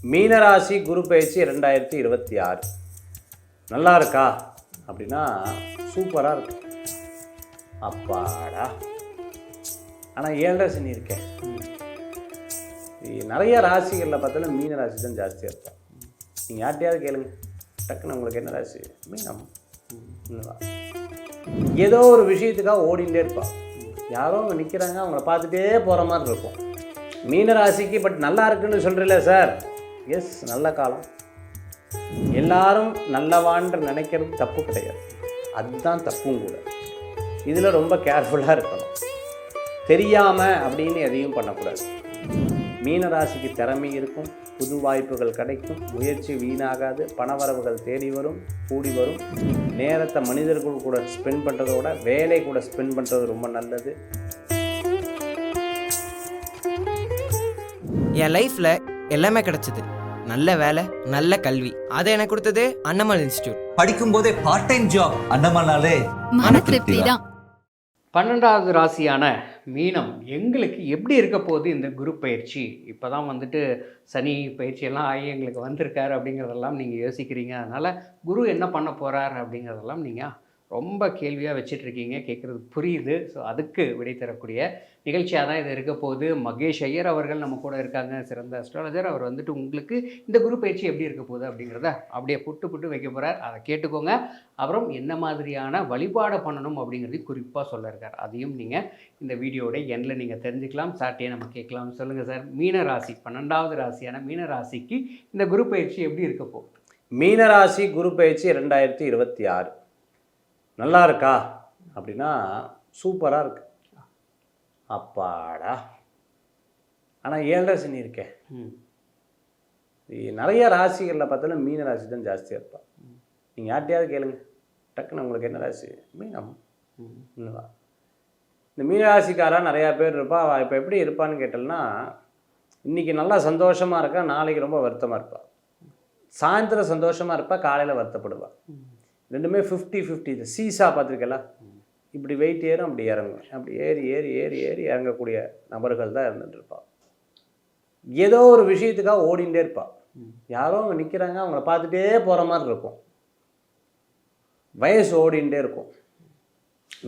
மீனராசி குரு பயிற்சி 2026 நல்லா இருக்கா அப்படின்னா சூப்பராக இருக்கு. அப்பாடா. ஆனால் 7.5 சனி இருக்கேன். நிறைய ராசிகளில் பார்த்தாலும் மீன ராசி தான் ஜாஸ்தியாக இருக்கும். நீங்கள் யார்ட்டையாவது கேளுங்க, டக்குன்னு உங்களுக்கு என்ன ராசி? மீனம். ஏதோ ஒரு விஷயத்துக்காக ஓடிண்டே இருப்பாள். யாரோ அவங்க நிற்கிறாங்க, அவங்கள பார்த்துட்டே போகிற மாதிரி இருக்கும் மீன ராசிக்கு. பட் நல்லா இருக்குன்னு சொல்கிறீங்களே சார்? எஸ், நல்ல காலம். எல்லாரும் நல்லவான்ற நினைக்கிறது தப்பு கிடையாது, அதுதான் தப்பும் கூட. இதில் ரொம்ப கேர்ஃபுல்லாக இருக்கணும். தெரியாமல் அப்படின்னு எதையும் பண்ணக்கூடாது. மீனராசிக்கு திறமை இருக்கும், புது வாய்ப்புகள் கிடைக்கும், முயற்சி வீணாகாது, பணவரவுகள் தேடி வரும், கூடி வரும். நேரத்தை மனிதர்கள் கூட ஸ்பெண்ட் பண்ணுறதோட வேலை கூட ஸ்பெண்ட் பண்ணுறது ரொம்ப நல்லது. என் லைஃப்பில் எல்லாமே கிடைச்சிது. நல்ல வேலை, நல்ல கல்வி. அதை எனக்கு கொடுத்தது அண்ணமால் இன்ஸ்டியூட். படிக்கும் போதே பார்ட் டைம் ஜாப். அண்ணமானாலே மன திருப்தி தான். 12வது ராசியான மீனம் எங்களுக்கு எப்படி இருக்க போகுது இந்த குரு பயிற்சி? இப்போ தான் சனி பயிற்சியெல்லாம் ஆகி எங்களுக்கு வந்திருக்காரு அப்படிங்கிறதெல்லாம் நீங்கள் யோசிக்கிறீங்க. அதனால் குரு என்ன பண்ண போகிறார் அப்படிங்கிறதெல்லாம் நீங்கள் ரொம்ப கேள்வியாக வச்சிட்ருக்கீங்க. கேட்குறது புரியுது. ஸோ அதுக்கு விடை தரக்கூடிய நிகழ்ச்சியாக தான் இது இருக்க போகுது. மகேஷ் ஐயர் அவர்கள் நம்ம கூட இருக்காங்க, சிறந்த அஸ்ட்ராலஜர். அவர் உங்களுக்கு இந்த குரு பயிற்சி எப்படி இருக்க போகுது அப்படிங்கிறத அப்படியே புட்டு வைக்க போகிறார். அதை கேட்டுக்கோங்க. அப்புறம் என்ன மாதிரியான வழிபாடை பண்ணணும் அப்படிங்கிறதையும் குறிப்பாக சொல்ல இருக்கார். அதையும் நீங்கள் இந்த வீடியோட எண்ணில் நீங்கள் தெரிஞ்சுக்கலாம். சார்ட்டே நம்ம கேட்கலாம். சொல்லுங்கள் சார், மீன ராசி 12வது ராசியான மீன ராசிக்கு இந்த குரு பயிற்சி எப்படி இருக்க போகுது? மீனராசி குரு பயிற்சி 2026 நல்லா இருக்கா அப்படின்னா சூப்பராக இருக்கு. அப்பாடா. ஆனால் 7.5 சனி இருக்கேன். நிறைய ராசிகளில் பார்த்தாலும் மீன ராசி தான் ஜாஸ்தியாக இருப்பாள். நீங்கள் யார்ட்டையாவது கேளுங்க, டக்குன்னு உங்களுக்கு என்ன ராசி? மீனம். இந்த மீனராசிக்காரா நிறையா பேர் இருப்பா. இப்போ எப்படி இருப்பான்னு கேட்டோம்னா, இன்றைக்கி நல்லா சந்தோஷமாக இருக்கா, நாளைக்கு ரொம்ப வருத்தமாக இருப்பாள். சாயந்தரம் சந்தோஷமாக இருப்பா, காலையில் வருத்தப்படுவாள். ரெண்டுமே 50-50. இது சீசா பார்த்துருக்கல, இப்படி வெயிட் ஏறும், அப்படி இறங்கும். அப்படி ஏறி ஏறி ஏறி ஏறி இறங்கக்கூடிய நபர்கள் தான் இருந்துட்டு இருப்பாள். ஏதோ ஒரு விஷயத்துக்காக ஓடிண்டே இருப்பாள். யாரோ அவங்க நிற்கிறாங்க, அவங்கள பார்த்துட்டே போகிற மாதிரி இருக்கும். வயசு ஓடிண்டே இருக்கும்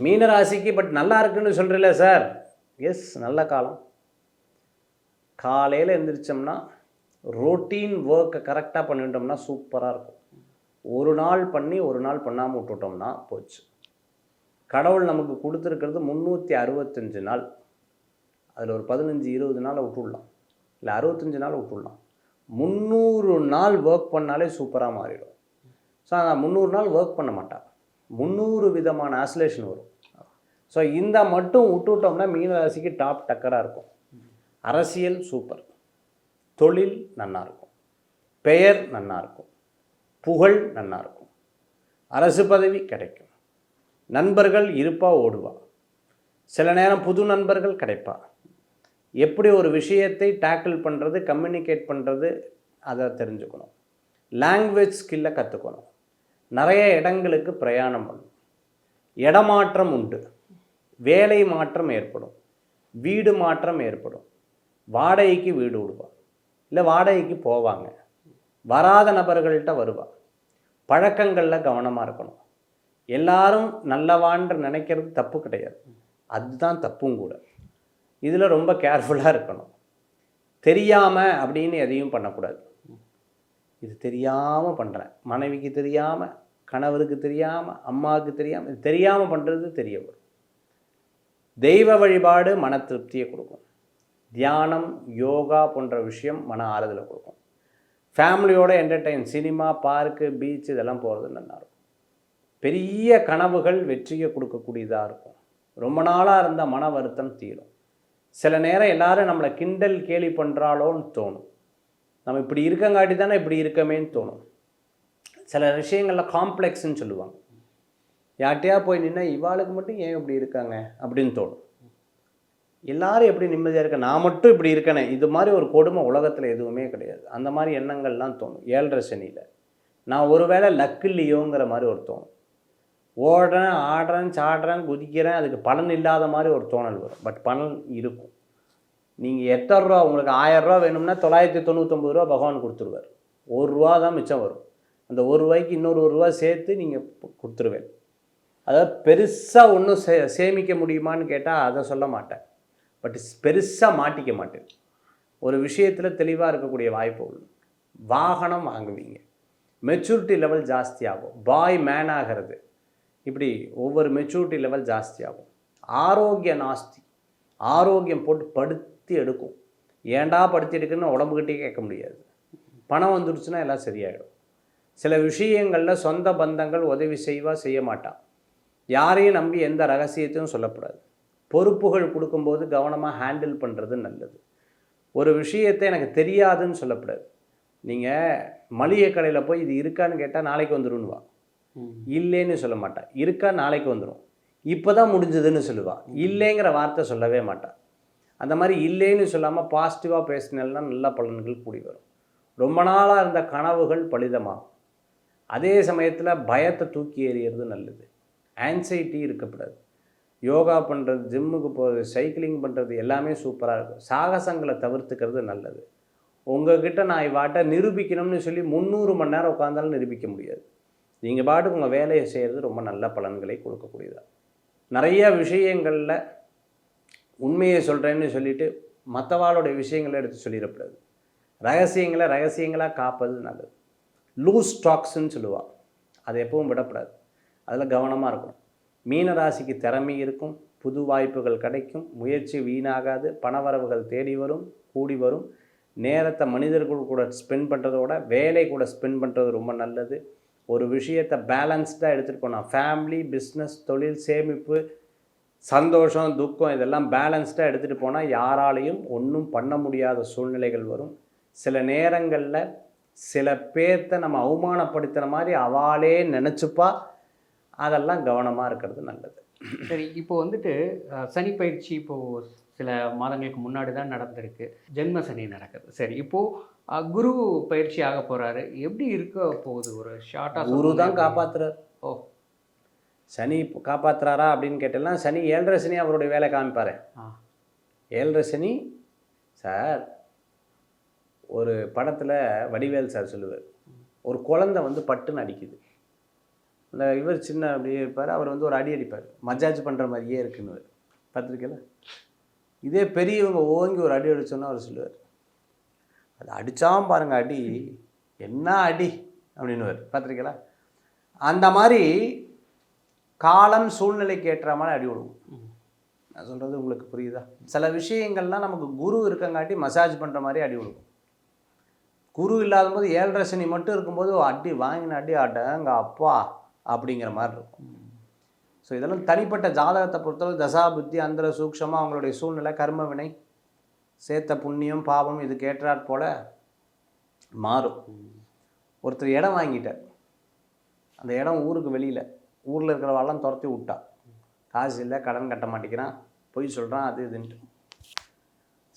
மீனராசிக்கு. பட் நல்லா இருக்குன்னு சொல்கிறீங்களே சார்? எஸ், நல்ல காலம். காலையில் எழுந்திரிச்சோம்னா ரொட்டீன் ஒர்க்கை கரெக்டாக பண்ணிட்டோம்னா சூப்பராக இருக்கும். ஒரு நாள் பண்ணி ஒரு நாள் பண்ணாமல் விட்டுட்டோம்னா போச்சு. கடவுள் நமக்கு கொடுத்துருக்கிறது 365 நாள். அதில் ஒரு 15-20 நாளை விட்டுடலாம், இல்லை 65 நாள் விட்டுடலாம். 300 நாள் ஒர்க் பண்ணாலே சூப்பராக மாறிடும். ஸோ நான் 300 நாள் ஒர்க் பண்ண மாட்டான், 300 விதமான ஆசோலேஷன் வரும். ஸோ இந்த மட்டும் விட்டுவிட்டோம்னா மீனராசிக்கு டாப் டக்கராக இருக்கும். அரசியல் சூப்பர், தொழில் நல்லாயிருக்கும், பெயர் நல்லாயிருக்கும், புகழ் நல்லாயிருக்கும், அரசு பதவி கிடைக்கும், நண்பர்கள் இருப்பா ஓடுவா, சில நேரம் புது நண்பர்கள் கிடைப்பா. எப்படி ஒரு விஷயத்தை டேக்கிள் பண்ணுறது, கம்யூனிகேட் பண்ணுறது, அதை தெரிஞ்சுக்கணும். லாங்குவேஜ் ஸ்கில்லை கற்றுக்கணும். நிறைய இடங்களுக்கு பிரயாணம் பண்ணணும். இடமாற்றம் உண்டு, வேலை மாற்றம் ஏற்படும், வீடு மாற்றம் ஏற்படும். வாடகைக்கு வீடு விடுவாள், இல்லை வாடகைக்கு போவாங்க. வராத நபர்கள்ட்ட வருவா. பழக்கங்களில் கவனமாக இருக்கணும். எல்லாரும் நல்லவான்ற நினைக்கிறது தப்பு கிடையாது, அதுதான் தப்பும் கூட. இதில் ரொம்ப கேர்ஃபுல்லாக இருக்கணும். தெரியாமல் அப்படின்னு எதையும் பண்ணக்கூடாது. இது தெரியாமல் பண்ணுறேன், மனைவிக்கு தெரியாமல், கணவருக்கு தெரியாமல், அம்மாவுக்கு தெரியாமல், இது தெரியாமல் பண்ணுறது தெரிய வரும். தெய்வ வழிபாடு மன திருப்தியை கொடுக்கும். தியானம், யோகா போன்ற விஷயம் மன ஆறுதலை கொடுக்கும். ஃபேமிலியோட என்டர்டெயின், சினிமா, பார்க்கு, பீச் இதெல்லாம் போகிறது நல்லாயிருக்கும். பெரிய கனவுகள் வெற்றியை கொடுக்கக்கூடியதாக இருக்கும். ரொம்ப நாளாக இருந்த மன வருத்தம் தீரும். சில நேரம் எல்லோரும் நம்மளை கிண்டல் கேலி பண்ணுறாளோன்னு தோணும். நம்ம இப்படி இருக்கங்காட்டி தானே இப்படி இருக்கமேன்னு தோணும். சில விஷயங்களில் காம்ப்ளெக்ஸ்ன்னு சொல்லுவாங்க. யார்கிட்டையா போய் நின்னா இவாளுக்கு மட்டும் ஏன் இப்படி இருக்காங்க அப்படின்னு தோணும். எல்லாரும் எப்படி நிம்மதியாக இருக்க, நான் மட்டும் இப்படி இருக்கனே, இது மாதிரி ஒரு கொடுமை உலகத்தில் எதுவுமே கிடையாது. அந்த மாதிரி எண்ணங்கள்லாம் தோணும் 7.5 சனியில். நான் ஒரு வேளை லக்கு இல்லையோங்கிற மாதிரி ஒரு தோணும். ஓடுறேன், ஆடுறேன், சாடுறேன், குதிக்கிறேன், அதுக்கு பலன் இல்லாத மாதிரி ஒரு தோணல் வரும். பட் பலன் இருக்கும். நீங்கள் எத்தனை ரூபா உங்களுக்கு 1000 ரூபா வேணும்னா 999 ரூபா பகவான் கொடுத்துருவார். ரூபா தான் மிச்சம் வரும். அந்த ரூபாய்க்கு இன்னொரு ரூபா சேர்த்து நீங்கள் கொடுத்துருவேன். அதாவது பெருசாக ஒன்றும் சேமிக்க முடியுமான்னு கேட்டால் அதை சொல்ல மாட்டேன். பட் பெருசாக மாட்டிக்க மாட்டேன். ஒரு விஷயத்தில் தெளிவாக இருக்கக்கூடிய வாய்ப்பு உண்டு. வாகனம் வாங்குவீங்க, மெச்சூரிட்டி லெவல் ஜாஸ்தியாகும், பாய் மேன் ஆகிறது, இப்படி ஒவ்வொரு மெச்சூரிட்டி லெவல் ஜாஸ்தியாகும். ஆரோக்கிய நாஸ்தி, ஆரோக்கியம் போட்டு படுத்தி எடுக்கும். ஏன்டா படுத்தி எடுக்குன்னு உடம்புக்கிட்டே கேட்க முடியாது. பணம் வந்துடுச்சுன்னா எல்லாம் சரியாயிடும். சில விஷயங்களில் சொந்த பந்தங்கள் உதவி செய்ய மாட்டான். யாரையும் நம்பி எந்த ரகசியத்தையும் சொல்லக்கூடாது. பொறுப்புகள் கொடுக்கும்போது கவனமாக ஹேண்டில் பண்ணுறது நல்லது. ஒரு விஷயத்தை எனக்கு தெரியாதுன்னு சொல்லக்கூடாது. நீங்கள் மளிகை கடையில் போய் இது இருக்கான்னு கேட்டால் நாளைக்கு வந்துடும்னுவா, இல்லைன்னு சொல்ல மாட்டான். இருக்கா நாளைக்கு வந்துடும், இப்போ தான் முடிஞ்சதுன்னு சொல்லுவாள். இல்லைங்கிற வார்த்தை சொல்லவே மாட்டான். அந்த மாதிரி இல்லைன்னு சொல்லாமல் பாசிட்டிவாக பேசினால்தான் நல்ல பலன்கள் கூடி வரும். ரொம்ப நாளாக இருந்த கனவுகள் பலிதமாகும். அதே சமயத்தில் பயத்தை தூக்கி எறிகிறது நல்லது. ஆன்சைட்டி இருக்கக்கூடாது. யோகா பண்ணுறது, ஜிம்முக்கு போகிறது, சைக்கிளிங் பண்ணுறது எல்லாமே சூப்பராக இருக்கும். சாகசங்களை தவிர்த்துக்கிறது நல்லது. உங்கள்கிட்ட நான் இவாட்ட நிரூபிக்கணும்னு சொல்லி 300 மணி நேரம் உட்காந்தாலும் நிரூபிக்க முடியாது. நீங்கள் பாட்டுக்கு உங்கள் வேலையை செய்கிறது ரொம்ப நல்ல பலன்களை கொடுக்கக்கூடியதாக. நிறைய விஷயங்களில் உண்மையை சொல்கிறேன்னு சொல்லிவிட்டு மற்றவாளுடைய விஷயங்களை எடுத்து சொல்லிடக்கூடாது. ரகசியங்களாக காப்பது நல்லது. லூஸ் ஸ்டாக்ஸ்ன்னு சொல்லுவாள், அதை எப்பவும் விடக்கூடாது. அதில் கவனமாக இருக்கணும். மீனராசிக்கு திறமை இருக்கும், புது வாய்ப்புகள் கிடைக்கும், முயற்சி வீணாகாது, பணவரவுகள் தேடி வரும், கூடி வரும். நேரத்தை மனிதர்கள் கூட ஸ்பெண்ட் பண்ணுறதோட வேலை கூட ஸ்பெண்ட் பண்ணுறது ரொம்ப நல்லது. ஒரு விஷயத்தை பேலன்ஸ்டாக எடுத்துகிட்டு போனால் ஃபேமிலி, பிஸ்னஸ், தொழில், சேமிப்பு, சந்தோஷம், துக்கம் இதெல்லாம் பேலன்ஸ்டாக எடுத்துகிட்டு போனால் யாராலையும் ஒன்றும் பண்ண முடியாத சூழ்நிலைகள் வரும். சில நேரங்களில் சில பேர்த்த நம்ம அவமானப்படுத்துகிற மாதிரி அவளே நினச்சிப்பா. அதெல்லாம் கவனமாக இருக்கிறது நல்லது. சரி, இப்போ வந்துட்டு சனி பயிற்சி இப்போது சில மாதங்களுக்கு முன்னாடி தான் நடந்திருக்கு. ஜென்ம சனி நடக்குது. சரி, இப்போது குரு பயிற்சி ஆக போகிறாரு. எப்படி இருக்க போகுது? ஒரு ஷார்ட்டாக குரு தான் காப்பாற்றுறார். ஓ, சனி காப்பாற்றுறாரா அப்படின்னு கேட்டேன்னா, சனி 7.5 சனி அவருடைய வேலை காமிப்பார். 7.5 சனி சார். ஒரு படத்தில் வடிவேல் சார் சொல்லுவார், ஒரு குழந்தை வந்து பட்டுன்னு அடிக்குது. அந்த இவர் சின்ன அப்படியே இருப்பார், அவர் வந்து ஒரு அடி அடிப்பார், மஜாஜ் பண்ணுற மாதிரியே இருக்குன்னு பார்த்துருக்கல. இதே பெரியவங்க ஓங்கி ஒரு அடி அடித்தோன்னா அவர் சொல்லுவார், அது அடித்தான் பாருங்க அடி, என்ன அடி அப்படின்னுவார். பார்த்துருக்கல. அந்த மாதிரி காலம் சூழ்நிலைக்கு ஏற்ற மாதிரி அடி விடுவோம். நான் சொல்கிறது உங்களுக்கு புரியுதா? சில விஷயங்கள்லாம் நமக்கு குரு இருக்கங்காட்டி மசாஜ் பண்ணுற மாதிரி அடி விடுவோம். குரு இல்லாத போது 7.5 சனி மட்டும் இருக்கும்போது அடி வாங்கின அடி அடங்க அப்பா அப்படிங்கிற மாதிரி இருக்கும். ஸோ இதெல்லாம் தனிப்பட்ட ஜாதகத்தை பொறுத்தவரை தசா புத்தி அந்தர சூக்ஷமாக அவங்களுடைய சூழ்நிலை, கர்ம வினை, சேர்த்த புண்ணியம் பாவம் இதுக்கு ஏற்றாற் போல் மாறும். ஒருத்தர் இடம் வாங்கிட்டார். அந்த இடம் ஊருக்கு வெளியில், ஊரில் இருக்கிறவாள்லாம் துரத்தி விட்டா. காசு இல்லை, கடன் கட்ட மாட்டேங்கிறான், பொய் சொல்கிறான், அது இதுன்ட்டு.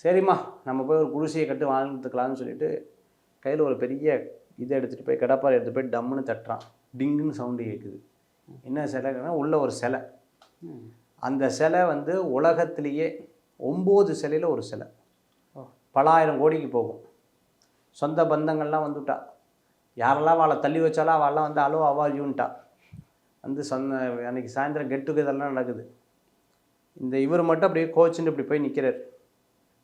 சரிம்மா நம்ம போய் ஒரு குடிசையை கட்டு வாழ்ந்துக்கலான்னு சொல்லிட்டு கையில் ஒரு பெரிய இதை எடுத்துகிட்டு போய் கடப்பாறை எடுத்துகிட்டு போய் டம்முன்னு தட்டுறான். டிங்குன்னு சவுண்டு கேட்குது. என்ன சிலைன்னா உள்ள ஒரு சிலை. அந்த சிலை வந்து உலகத்திலேயே 9 சிலையில் ஒரு சிலை. பல ஆயிரம் கோடிக்கு போகும். சொந்த பந்தங்கள்லாம் வந்துவிட்டா. யாரெல்லாம் அவளை தள்ளி வச்சாலும் அவள்லாம் வந்து அலோ அவாஜுன்ட்டா. வந்து அன்றைக்கி சாயந்தரம் கெட் டுகெதர்லாம் நடக்குது. இந்த இவர் மட்டும் அப்படியே கோச்சுன்னு இப்படி போய் நிற்கிறார்.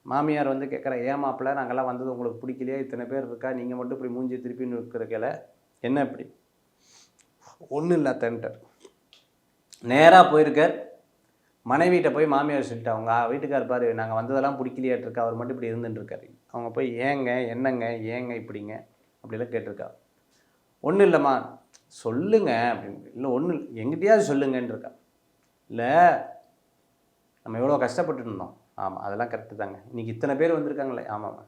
மாமியார் வந்து கேட்குற, ஏன் மாப்பிள்ள நாங்கள்லாம் வந்தது உங்களுக்கு பிடிக்கலையே, இத்தனை பேர் இருக்கா, நீங்கள் மட்டும் இப்படி மூஞ்சி திருப்பின்னு இருக்கிறக்கல, என்ன இப்படி? ஒன்றும் இல்லை தன்ட்டார். நேராக போயிருக்கார். மனைவிட்ட போய் மாமியார் சொல்லிட்டு, அவங்க வீட்டுக்கார் பாரு நாங்கள் வந்ததெல்லாம் பிடிக்கலையாட்டிருக்கா, அவர் மட்டும் இப்படி இருந்துட்டுருக்காரு. அவங்க போய் ஏங்க என்னங்க ஏங்க இப்படிங்க அப்படிலாம் கேட்டிருக்கா. ஒன்றும் இல்லைம்மா சொல்லுங்க அப்படின்னு. இல்லை ஒன்றும் இல்லை எங்கிட்டையாவது சொல்லுங்கன்னு இருக்கா. இல்லை நம்ம எவ்வளோ கஷ்டப்பட்டு இருந்தோம். ஆமாம் அதெல்லாம் கரெக்டு தாங்க. இன்றைக்கி இத்தனை பேர் வந்திருக்காங்களே. ஆமாம்மா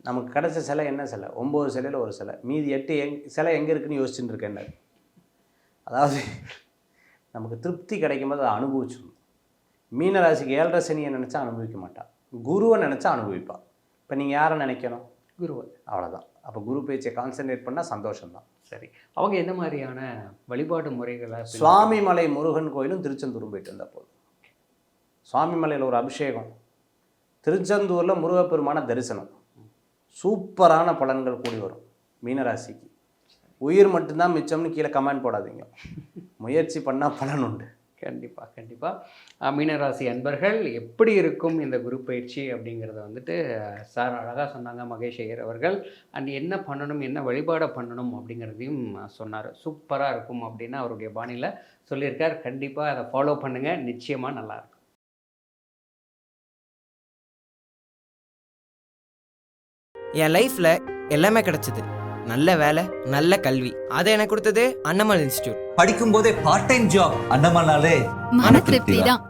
நமக்கு கிடச்ச சிலை என்ன சிலை? 9 சிலையில் ஒரு சிலை, மீதி 8 சிலை எங்கே இருக்குதுன்னு யோசிச்சுட்டு இருக்கேன். அதாவது நமக்கு திருப்தி கிடைக்கும்போது அதை அனுபவிச்சிடணும். மீனராசிக்கு 7.5 சனியை நினச்சா அனுபவிக்க மாட்டான், குருவை நினச்சா அனுபவிப்பான். இப்போ நீங்கள் யாரை நினைக்கணும்? குருவை. அவ்வளோதான். அப்போ குரு பேச்சை கான்சன்ட்ரேட் பண்ணால் சந்தோஷம்தான். சரி, அவங்க என்ன மாதிரியான வழிபாடு முறைகளை? சுவாமிமலை முருகன் கோயிலும் திருச்செந்தூரும் போயிட்டு வந்தால் போதும். சுவாமிமலையில் ஒரு அபிஷேகம், திருச்செந்தூரில் முருகப்பெருமான தரிசனம், சூப்பரான பலன்கள் கூடி வரும் மீனராசிக்கு. உயிர் மட்டும்தான் மிச்சம்னு கீழே கமெண்ட் போடாதீங்க, முயற்சி பண்ணால் பலன் உண்டு. கண்டிப்பாக கண்டிப்பாக. மீனராசி அன்பர்கள் எப்படி இருக்கும் இந்த குரு பயிற்சி அப்படிங்கிறத வந்துட்டு சார் அழகாக சொன்னாங்க மகேஷ் ஐயர் அவர்கள். அண்ட் என்ன பண்ணணும், என்ன வழிபாடை பண்ணணும் அப்படிங்கிறதையும் சொன்னார். சூப்பராக இருக்கும் அப்படின்னு அவருடைய பாணியில் சொல்லியிருக்கார். கண்டிப்பாக அதை ஃபாலோ பண்ணுங்கள், நிச்சயமாக நல்லாயிருக்கும். என் லைஃப்பில் எல்லாமே கிடைச்சிது. நல்ல வேலை, நல்ல கல்வி. அதை எனக்கு கொடுத்தது அண்ணமால் இன்ஸ்டியூட். படிக்கும் போதே பார்ட் டைம் ஜாப் அண்ணமானாலே மன திருப்தி தான்.